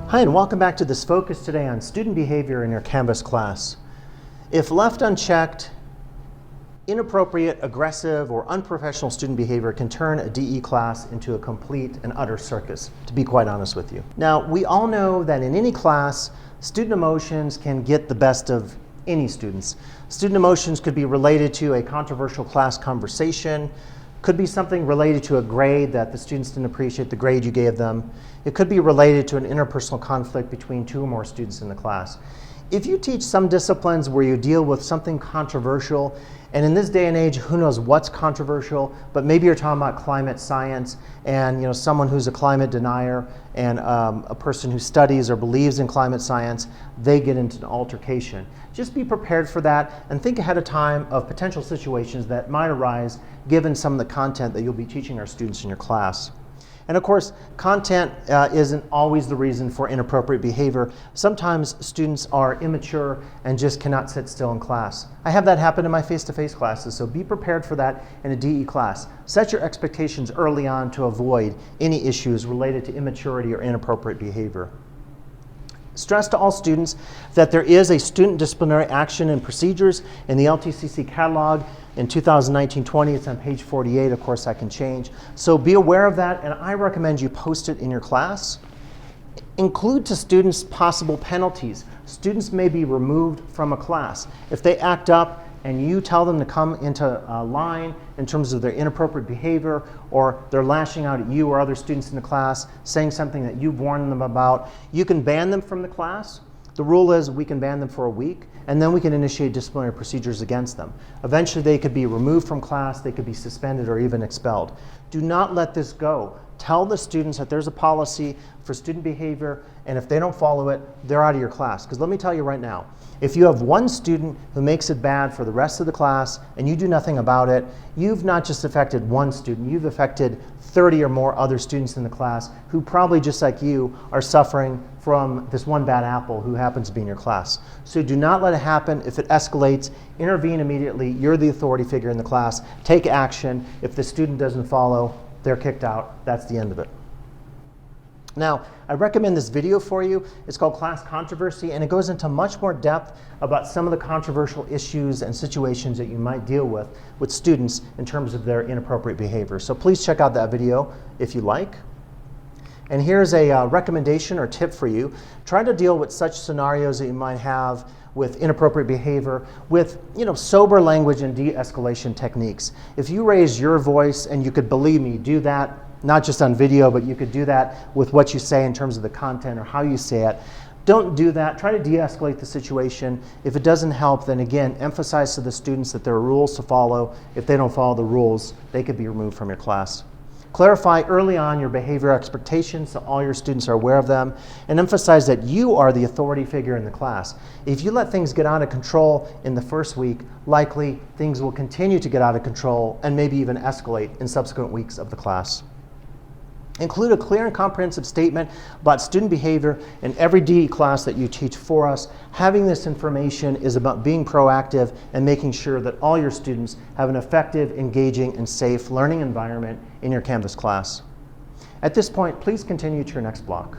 Hi, and welcome back to this focus today on student behavior in your Canvas class. If left unchecked, inappropriate, aggressive, or unprofessional student behavior can turn a DE class into a complete and utter circus, to be quite honest with you. Now, we all know that in any class, student emotions can get the best of any students. Student emotions could be related to a controversial class conversation, could be something related to a grade that the students didn't appreciate the grade you gave them. It could be related to an interpersonal conflict between two or more students in the class. If you teach some disciplines where you deal with something controversial, and in this day and age, who knows what's controversial, but maybe you're talking about climate science and someone who's a climate denier and a person who studies or believes in climate science, they get into an altercation. Just be prepared for that and think ahead of time of potential situations that might arise given some of the content that you'll be teaching our students in your class. And of course, content isn't always the reason for inappropriate behavior. Sometimes students are immature and just cannot sit still in class. I have that happen in my face-to-face classes, so be prepared for that in a DE class. Set your expectations early on to avoid any issues related to immaturity or inappropriate behavior. Stress to all students that there is a student disciplinary action and procedures in the LTCC catalog in 2019-20. It's on page 48. Of course, that can change. So be aware of that, and I recommend you post it in your class. Include to students possible penalties. Students may be removed from a class. If they act up and you tell them to come into a line in terms of their inappropriate behavior, or they're lashing out at you or other students in the class, saying something that you've warned them about, you can ban them from the class. The rule is we can ban them for a week, and then we can initiate disciplinary procedures against them. Eventually, they could be removed from class, they could be suspended or even expelled. Do not let this go. Tell the students that there's a policy for student behavior, and if they don't follow it, they're out of your class. Because let me tell you right now, if you have one student who makes it bad for the rest of the class and you do nothing about it, you've not just affected one student, you've affected 30 or more other students in the class who probably, just like you, are suffering from this one bad apple who happens to be in your class. So do not let it happen. If it escalates, intervene immediately. You're the authority figure in the class. Take action. If the student doesn't follow, they're kicked out. That's the end of it. Now, I recommend this video for you. It's called Class Controversy, and it goes into much more depth about some of the controversial issues and situations that you might deal with students in terms of their inappropriate behavior. So please check out that video if you like. And here's a recommendation or tip for you. Try to deal with such scenarios that you might have with inappropriate behavior with sober language and de-escalation techniques. If you raise your voice, and you could, believe me, do that not just on video, but you could do that with what you say in terms of the content or how you say it. Don't do that. Try to de-escalate the situation. If it doesn't help, then again, emphasize to the students that there are rules to follow. If they don't follow the rules, they could be removed from your class. Clarify early on your behavior expectations so all your students are aware of them, and emphasize that you are the authority figure in the class. If you let things get out of control in the first week, likely things will continue to get out of control and maybe even escalate in subsequent weeks of the class. Include a clear and comprehensive statement about student behavior in every DE class that you teach for us. Having this information is about being proactive and making sure that all your students have an effective, engaging, and safe learning environment in your Canvas class. At this point, please continue to your next block.